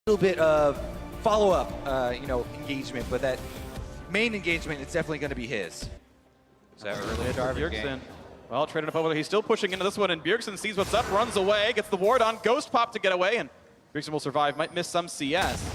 little bit of follow-up, engagement, but that main engagement is definitely going to be his. Is that really a Jarvan game? Well, traded up over there. He's still pushing into this one, and BJERGSEN sees what's up, runs away, gets the ward on, Ghost Pop to get away, and BJERGSEN will survive. Might miss some CS.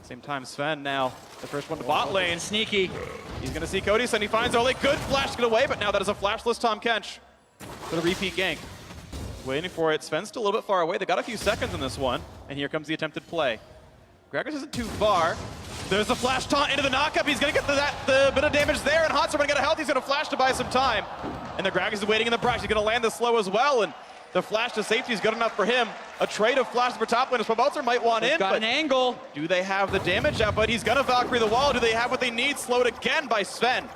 Same time, Sven now, the first one to bot lane. Sneaky. He's going to see CODY, and he finds OLLEH. Good flash to get away, but now that is a flashless Tahm Kench for the repeat gank. Waiting for it. Sven's still a little bit far away. They got a few seconds in this one, and here comes the attempted play. Gragas isn't too far. There's a flash taunt into the knockup. He's going to get the bit of damage there, and HAUNTZER going to get a health. He's going to flash to buy some time. And the Gragas is waiting in the brush. He's going to land the slow as well, and the flash to safety is good enough for him. A trade of flash for top laners. POBELTER might want in, got but an angle. do they have the damage out? But he's going to Valkyrie the wall. Do they have what they need? Slowed again by Sven.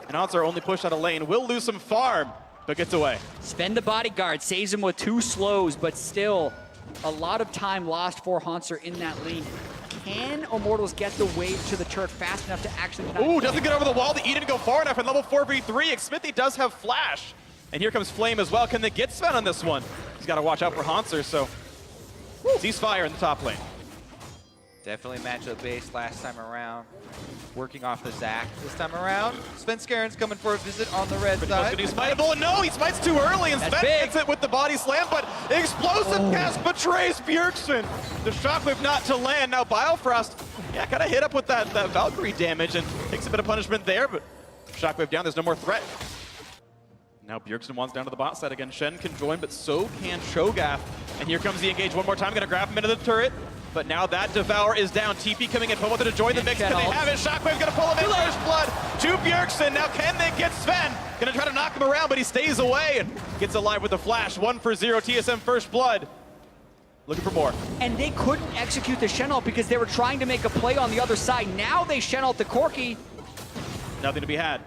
And HAUNTZER only pushed out of lane. Will lose some farm, but gets away. Sven the bodyguard saves him with 2 slows, but still a lot of time lost for HAUNTZER in that lane. Can Immortals get the wave to the turret fast enough to actually... Ooh, doesn't get over the wall. The E didn't go far enough in level 4v3. XMITHIE does have flash. And here comes Flame as well. Can they get Sven on this one? He's got to watch out for HAUNTZER, so... ceasefire in the top lane. Definitely matchup based last time around. Working off the Zac this time around. SVENSKEREN's coming for a visit on the red side. He's smiteable. No, he smites too early, and Sven hits it with the body slam, but explosive cast betrays BJERGSEN. The shockwave not to land. Now BIOFROST, yeah, kind of hit up with that Valkyrie damage and takes a bit of punishment there, but shockwave down, there's no more threat. Now BJERGSEN wants down to the bot side again. Shen can join, but so can Cho'Gath. And here comes the engage one more time, gonna grab him into the turret. But now that Devour is down. TP coming in, POBELTER to join the mix. Can they have it? Shockwave's gonna pull him in first blood to BJERGSEN. Now can they get Sven? Gonna try to knock him around, but he stays away and gets alive with the flash. 1-0, TSM first blood. Looking for more. And they couldn't execute the Shen ult because they were trying to make a play on the other side. Now they Shen ult the Corki. Nothing to be had.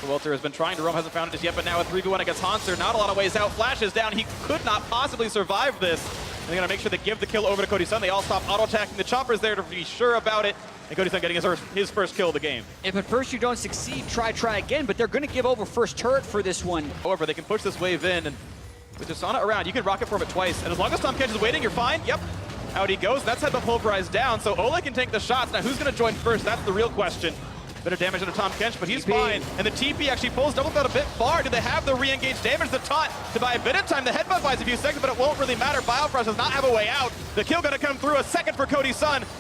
POBELTER has been trying to roam, hasn't found it just yet, but now a 3v1 against HAUNTZER. Not a lot of ways out. Flash is down. He could not possibly survive this. And they're going to make sure they give the kill over to CODY. They all stop auto-attacking. The Chopper's there to be sure about it. And CODY getting his first kill of the game. If at first you don't succeed, try again, but they're going to give over first turret for this one. However, they can push this wave in, and with Tristana around, you can rocket form it twice. And as long as Tahm Kench is waiting, you're fine. Yep. Out he goes. That's had the pulverize down, so OLLEH can take the shots. Now, who's going to join first? That's the real question. Bit of damage into Tahm Kench, but he's fine. And the TP actually pulls Doublelift a bit far. Do they have the re-engage damage? The taunt to buy a bit of time. The headbutt buys a few seconds, but it won't really matter. BIOFROST does not have a way out. The kill gonna come through. A second for CODY,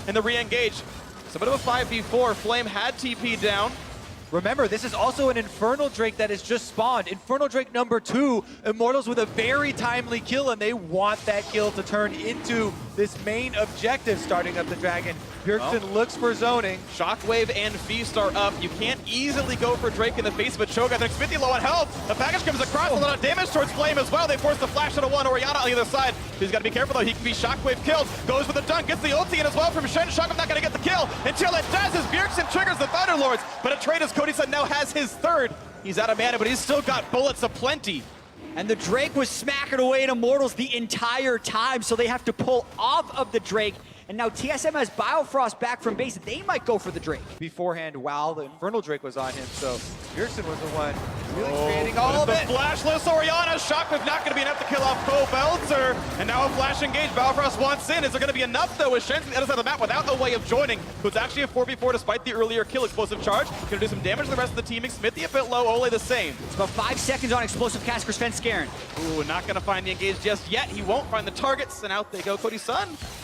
and the re-engage. It's a bit of a 5v4. Flame had TP down. Remember, this is also an Infernal Drake that has just spawned. Infernal Drake number 2, Immortals with a very timely kill, and they want that kill to turn into this main objective, starting up the dragon. BJERGSEN looks for zoning. Shockwave and Feast are up. You can't easily go for Drake in the face of a Cho'Gath. And XMITHIE low on health. The package comes across, a lot of damage towards Flame as well. They force the flash into one. Orianna on the other side. He's got to be careful though. He can be Shockwave killed. Goes for the dunk, gets the ulti in as well from Shen. Shockwave not going to get the kill until it does as BJERGSEN triggers the Thunderlords. But a trade as CODY now has his third. He's out of mana, but he's still got bullets aplenty. And the Drake was smacking away at Immortals the entire time, so they have to pull off of the Drake. And now TSM has BIOFROST back from base. They might go for the Drake. Beforehand, while the Infernal Drake was on him, so BJERGSEN was the one really creating all of it. The flashless Orianna. Shockwave not going to be enough to kill off POBELTER. And now a flash engage. BIOFROST wants in. Is there going to be enough though? With Shen's on the other side of the map without a way of joining. So it's actually a 4v4 despite the earlier kill. Explosive charge. Going to do some damage to the rest of the team. XMITHIE a bit low. OLLEH the same. It's about 5 seconds on explosive cast for SVENSKEREN. Ooh, not going to find the engage just yet. He won't find the targets. And out they go. CODY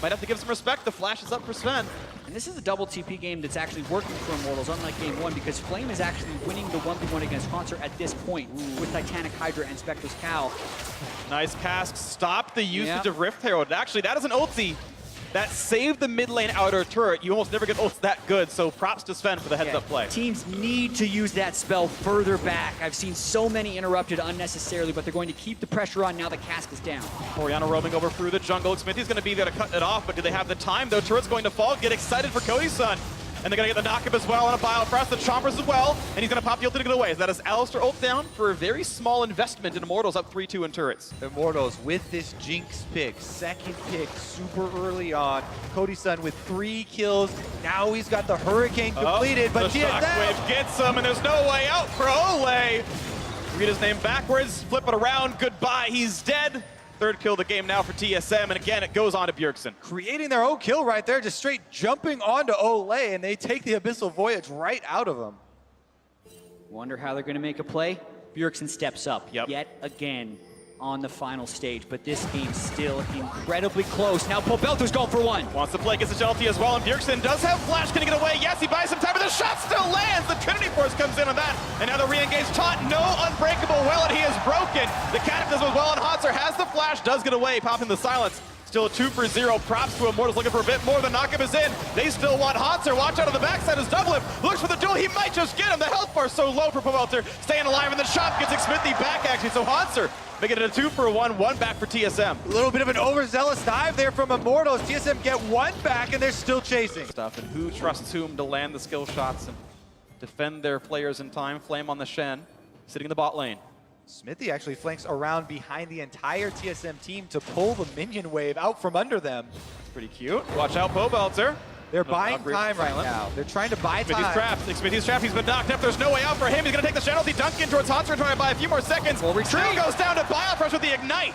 might have to give some respect. The flash is up for Sven. And this is a double TP game that's actually working for Immortals, unlike game 1, because Flame is actually winning the 1v1 against HAUNTZER at this point with Titanic Hydra and Spectre's Cowl. Nice cast. Stop the usage of Rift Herald. Actually, that is an ulti that saved the mid lane outer turret. You almost never get ults that good, so props to Sven for the heads up play. Teams need to use that spell further back. I've seen so many interrupted unnecessarily, but they're going to keep the pressure on now that Cask is down. Orianna roaming over through the jungle. XMITHIE's going to be there to cut it off, but do they have the time though? Turret's going to fall. Get excited for CODY. And they're going to get the knockup as well on a BIOFROST, the Chompers as well, and he's going to pop the ult to get away. So that is Alistar ult down for a very small investment in Immortals, up 3-2 in turrets. Immortals with this Jinx pick, second pick super early on. CODY with 3 kills. Now he's got the Hurricane completed, but the Shockwave gets him, and there's no way out for OLLEH. Read his name backwards, flip it around, goodbye, he's dead. Third kill of the game now for TSM, and again, it goes on to BJERGSEN. Creating their own kill right there, just straight jumping onto OLLEH, and they take the Abyssal Voyage right out of them. Wonder how they're going to make a play. BJERGSEN steps up Yet again on the final stage, but this game's still incredibly close. Now POBELTER's going for one. Wants to play, gets the ulti as well, and BJERGSEN does have flash, gonna get away. Yes, he buys some time, but the shot still lands. The Trinity Force comes in on that, and now the re-engage taunt. No unbreakable will, and he is broken. The Cataclysm as well, and HAUNTZER has the flash, does get away, popping the silence. Still a 2 for 0. Props to Immortals looking for a bit more. The knockup is in. They still want HAUNTZER. Watch out on the backside as DOUBLELIFT looks for the duel. He might just get him. The health bar so low for POBELTER. Staying alive, and the shot gets XMITHIE back actually. So HAUNTZER making it a 2 for 1. One back for TSM. A little bit of an overzealous dive there from Immortals. TSM get one back, and they're still chasing. Stuff, and who trusts whom to land the skill shots and defend their players in time. Flame on the Shen, sitting in the bot lane. XMITHIE actually flanks around behind the entire TSM team to pull the minion wave out from under them. Pretty cute. Watch out, POBELTER. They're buying time right now. They're trying to buy time. XMITHIE's trapped. He's been knocked up. There's no way out for him. He's going to take the penalty. Dunk in towards HAUNTZER, trying to buy a few more seconds. Trail goes down to BIOFROST with the Ignite.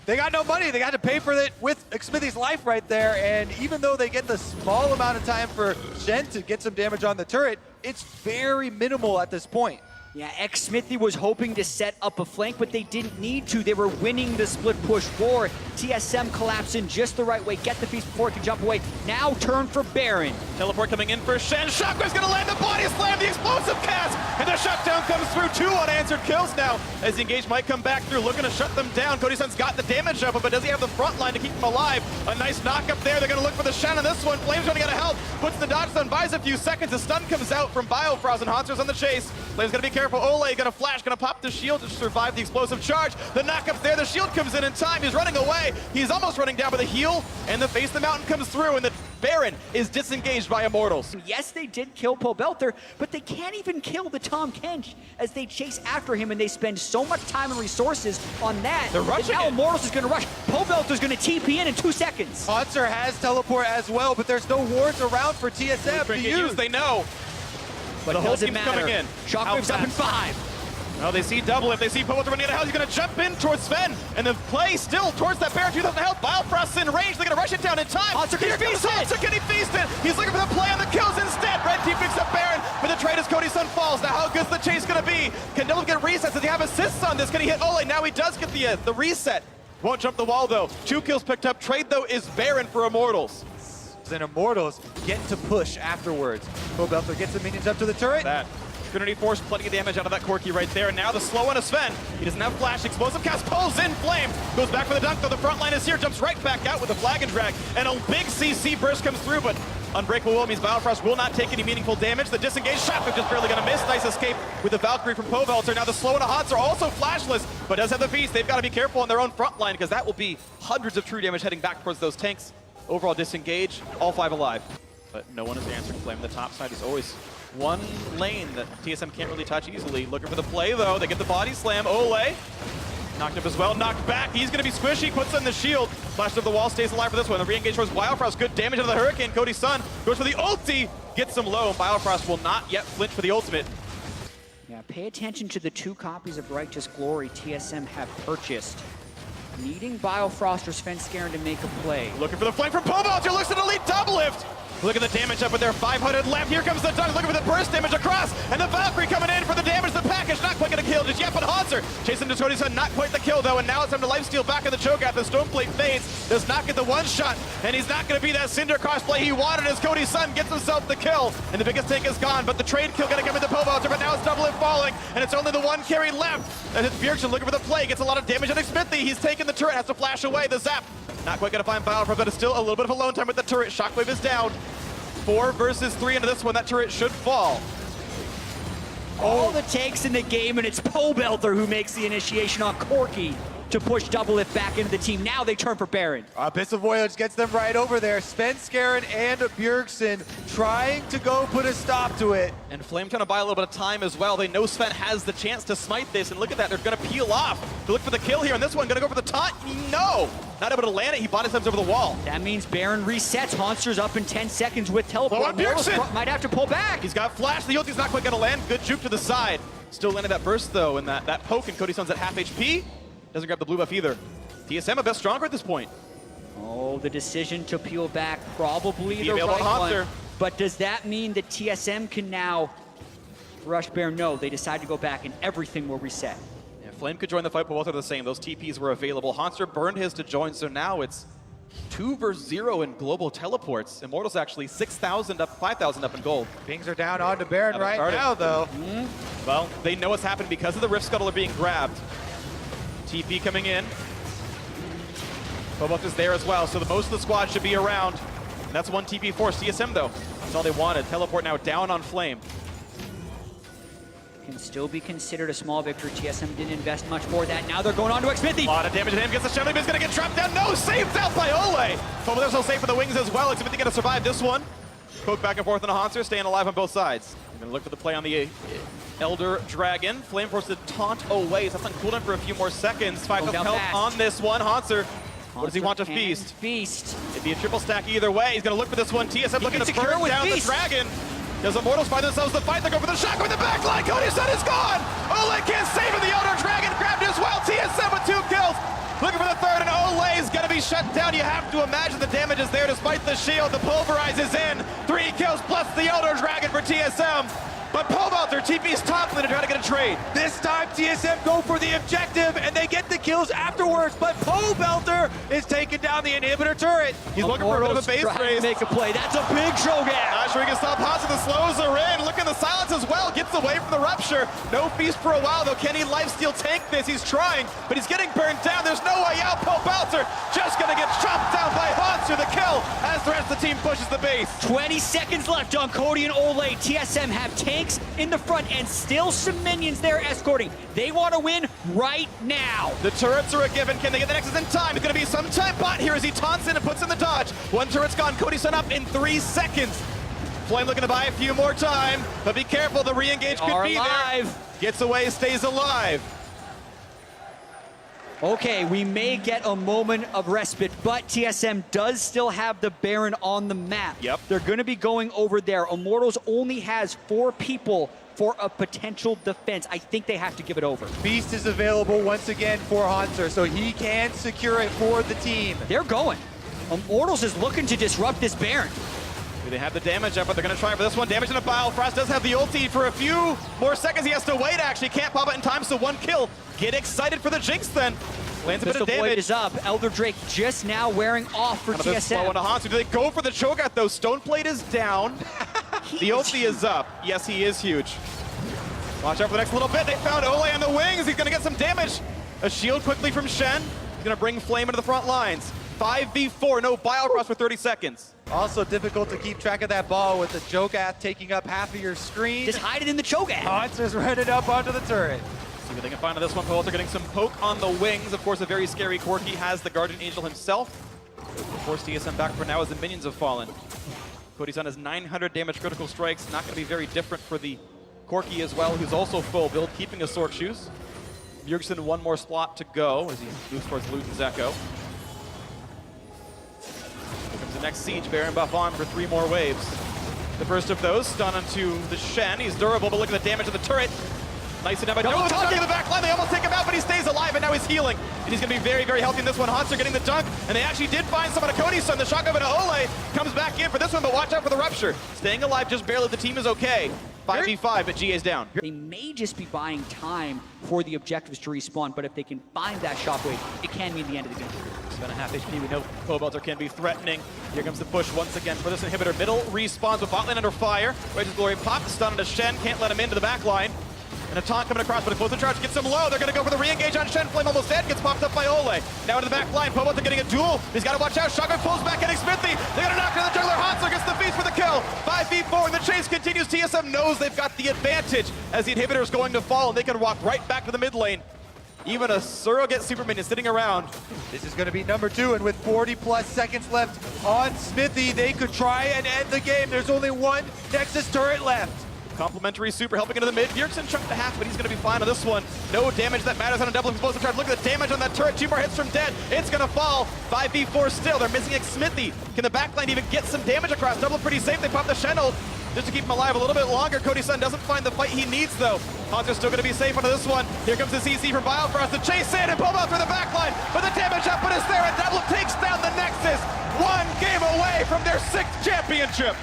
They got no money. They got to pay for it with XMITHIE's life right there. And even though they get the small amount of time for Shen to get some damage on the turret, it's very minimal at this point. Yeah, XMITHIE was hoping to set up a flank, but they didn't need to. They were winning the split push war. TSM collapsed in just the right way. Get the feast before it can jump away. Now turn for Baron. Teleport coming in for Shen. Shockwave's going to land the body slam, the explosive cast, and the shutdown comes through. 2 unanswered kills now as the engage might come back through, looking to shut them down. CODY's got the damage up, but does he have the front line to keep him alive? A nice knock up there. They're going to look for the Shen on this one. Flame's running out of health, puts the dodge stun, buys a few seconds. The stun comes out from BIOFROST, and HAUNTZER's on the chase. Flame's going to be careful. OLLEH going to flash, going to pop the shield to survive the explosive charge. The knockup's there. The shield comes in time. He's running away. He's almost running down, but the heal and the face of the mountain comes through, and the Baron is disengaged by Immortals. Yes, they did kill POBELTER, but they can't even kill the Tahm Kench as they chase after him, and they spend so much time and resources on that. They're rushing now it. Immortals is going to rush. POBELTER's going to TP in 2 seconds. HAUNTZER has teleport as well, but there's no wards around for TSM to use. They know. But the whole doesn't team's matter. coming in. Shockwave's up in 5. Oh, they see DOUBLELIFT. They see POBELTER running out of health. He's going to jump in towards Sven, and the play still towards that Baron. 2,000 health. BIOFROST's in range. They're going to rush it down in time. HAUNTZER can feast it. HAUNTZER, can he feast it? He's looking for the play on the kills instead. Red team picks up Baron, but the trade as CODY's son falls. Now, how good's the chase going to be? Can DOUBLELIFT get resets? Does he have assists on this? Can he hit OLLEH? Now he does get the reset. Won't jump the wall, though. 2 kills picked up. Trade, though, is Baron for Immortals. And Immortals get to push afterwards. POBELTER gets the minions up to the turret. That Trinity Force, plenty of damage out of that Corki right there. And now the slow on a Sven. He doesn't have flash. Explosive cast pulls in Flame. Goes back for the dunk, though. The front line is here. Jumps right back out with a flag and drag. And a big CC burst comes through, but Unbreakable Will means BIOFROST will not take any meaningful damage. The disengaged shot just barely going to miss. Nice escape with the Valkyrie from POBELTER. Now the slow and a HAUNTZER also flashless, but does have the beast. They've got to be careful on their own front line because that will be hundreds of true damage heading back towards those tanks. Overall disengage, all 5 alive. But no one is answering Flame. The top side is always one lane that TSM can't really touch easily. Looking for the play, though. They get the body slam. OLLEH knocked up as well. Knocked back. He's going to be squishy. Puts in the shield. Flash of the wall. Stays alive for this one. The re-engage towards BIOFROST. Good damage into the Hurricane. CODY's son goes for the ulti. Gets him low. BIOFROST will not yet flinch for the ultimate. Yeah, pay attention to the 2 copies of Righteous Glory TSM have purchased. Needing BIOFROST or SVENSKEREN to make a play. Looking for the flank from POBELTER. Looks at elite DOUBLELIFT. Look at the damage up with their 500 left. Here comes the dunk. Looking for the burst damage across. And the Valkyrie coming in for the damage. The package not quite going to kill just yet, but HAUNTZER chasing to CODY's son. Not quite the kill, though. And now it's time to lifesteal back in the Cho'Gath. The Stoneblade fades. Does not get the one shot. And he's not going to be that Cinder crossplay he wanted as CODY's son gets himself the kill. And the biggest tank is gone. But the trade kill going to come into POBELTER. But now it's DOUBLELIFT falling. And it's only the 1 carry left. And it's BJERGSEN looking for the play. Gets a lot of damage on XMITHIE. He's taking the turret. Has to flash away. The zap. Not quite going to find BIOFROST, but it's still a little bit of alone time with the turret. Shockwave is down. 4 versus 3 into this one. That turret should fall. All the takes in the game, and it's POBELTER who makes the initiation on Corki to push DOUBLELIFT back into the team. Now they turn for Baron. Abyssal Voyage gets them right over there. SVENSKEREN and BJERGSEN trying to go put a stop to it. And Flame trying to buy a little bit of time as well. They know Sven has the chance to smite this, and look at that. They're going to peel off to look for the kill here. And this one going to go for the taunt. No! Not able to land it. He body slams over the wall. That means Baron resets. HAUNTZER's up in 10 seconds with teleport. on BJERGSEN! Might have to pull back. He's got flash. The ulti's not quite going to land. Good juke to the side. Still landing that burst, though, and that poke, and CODY's son's at half HP. Doesn't grab the blue buff either. TSM a bit stronger at this point. Oh, the decision to peel back, probably the available right HAUNTZER. one. But does that mean that TSM can now rush Baron? No, they decide to go back and everything will reset. Yeah, Flame could join the fight, but both are the same. Those TPs were available. HAUNTZER burned his to join, so now it's 2 versus 0 in global teleports. Immortals actually 6,000 up, 5,000 up in gold. Pings are down onto Baron right started. now, though. Well, they know what's happened because of the Rift Scuttle are being grabbed. TP coming in. POBELTER's there as well, so the most of the squad should be around. And that's 1 TP force. TSM, though, that's all they wanted. Teleport now down on Flame. Can still be considered a small victory. TSM didn't invest much for that. Now they're going on to XMITHIE. A lot of damage to him. Gets the Shen, he's going to get trapped down. No, saved out by OLLEH. POBELTER's will save for the wings as well. XMITHIE going to survive this one. Poke back and forth on a HAUNTZER, staying alive on both sides. I'm going to look for the play on the Elder Dragon. Flame force to taunt away. So that's on cooldown for a few more seconds. 5 health fast. on this one. HAUNTZER. What does he want to feast? Feast. It'd be a triple stack either way. He's going to look for this one. TSM looking to secure burn with down feast. the dragon. Does Immortals find themselves the fight? They go for the shotgun with the backline. CODY Shen is gone. OLLEH can't save him. The Elder Dragon grabbed as well. TSM with 2 kills. Looking for the third, and OLLEH is going to be shut down. You have to imagine the damage is there despite the shield. The pulverize is in. 3 kills plus the Elder Dragon for TSM. But POBELTER TP's top lane to try to get a trade. This time TSM go for the objective and they get the kills afterwards, but POBELTER is taking down the inhibitor turret. He's looking for a bit of a base race. Make a play. That's a big Cho'Gath. Not sure he can stop HAUNTZER. The slows are in. Look in the silence as well. Gets away from the rupture. No feast for a while, though. Can he lifesteal tank this? He's trying, but he's getting burned down. There's no way out. POBELTER just going to get chopped down by HAUNTZER. The kill as the rest of the team pushes the base. 20 seconds left on CODY and OLLEH. TSM have tanks in the front and still some minions there escorting. They want to win right now. The turrets are a given. Can they get the nexus in time? It's going to be some time bot here as he taunts in and puts in the dodge. 1 turret's gone. CODY Shen up in 3 seconds. Flame looking to buy a few more time, but be careful. The re-engage could be there. Gets away, stays alive. Okay, we may get a moment of respite, but TSM does still have the Baron on the map. Yep. They're going to be going over there. Immortals only has 4 people for a potential defense. I think they have to give it over. Beast is available once again for HAUNTZER, so he can secure it for the team. They're going. Immortals is looking to disrupt this Baron. They have the damage up, but they're going to try for this one. Damage in a BIOFROST does have the ulti for a few more seconds. He has to wait, actually. Can't pop it in time, so 1 kill. Get excited for the Jinx, then. Lands a bit of Void damage. is up. Elder Drake just now wearing off for Slow TSM. into HAUNTZER. Do they go for the Cho'Gath, though? Stoneplate is down. The ulti is up. Yes, he is huge. Watch out for the next little bit. They found OLLEH on the wings. He's going to get some damage. A shield quickly from Shen. He's going to bring Flame into the front lines. 5v4, no BIOFROST for 30 seconds. Also difficult to keep track of that ball with the Cho'Gath taking up half of your screen. Just hide it in the Cho'Gath. HAUNTZER's running up onto the turret. See what they can find on this one. POBELTER getting some poke on the wings. Of course, a very scary Corki has the Guardian Angel himself. Force TSM back for now as the minions have fallen. CODY Shen has 900 damage critical strikes. Not going to be very different for the Corki as well, who's also full build, keeping his Sword Shoes. BJERGSEN 1 more slot to go as he moves towards Luton's Echo. Here comes the next Siege. Baron buff on for 3 more waves. The first of those, stun onto the Shen. He's durable, but look at the damage of the turret. Nice enough. No, dunk in the back line. They almost take him out, but he stays alive, and now he's healing. And he's going to be very, very healthy in this one. HAUNTZER getting the dunk, and they actually did find someone. CODY Shen, the shotgun into OLLEH, comes back in for this one, but watch out for the rupture. Staying alive just barely. The team is okay. 5v5, but GA's down. They may just be buying time for the objectives to respawn, but if they can find that shockwave, it can mean the end of the game. 7.5 HP. We know POBELTER can be threatening. Here comes the push once again for this inhibitor. Middle respawns with bot lane under fire. Righteous Glory pop, stun into Shen. Can't let him into the back line. And a taunt coming across, but a closer charge gets him low. They're going to go for the re-engage on Shen. Flame almost dead, gets popped up by OLLEH. Now into the back line. POBELTER getting a duel. He's got to watch out. Shotgun pulls back in XMITHIE. They got to knock down the jungler. HAUNTZER gets the feast for the kill. 5v4, and the chase continues. TSM knows they've got the advantage as the inhibitor is going to fall, and they can walk right back to the mid lane. Even a surrogate super minion sitting around. This is going to be number 2, and with 40 plus seconds left on SMITHIE, they could try and end the game. There's only 1 Nexus turret left. Complimentary super helping into the mid. BJERGSEN chunked to half, but he's going to be fine on this one. No damage that matters on a double explosive charge. Look at the damage on that turret. 2 more hits from dead. It's going to fall. 5v4 still. They're missing XMITHIE. Can the backline even get some damage across? Double pretty safe. They pop the Shen ult. just to keep him alive a little bit longer. CODY doesn't find the fight he needs, though. HAUNTZER's still going to be safe out of this one. Here comes the CC from BIOFROST to chase in and POBELTER the backline, but the damage output is there, and DOUBLELIFT takes down the Nexus. One game away from their 6th championship.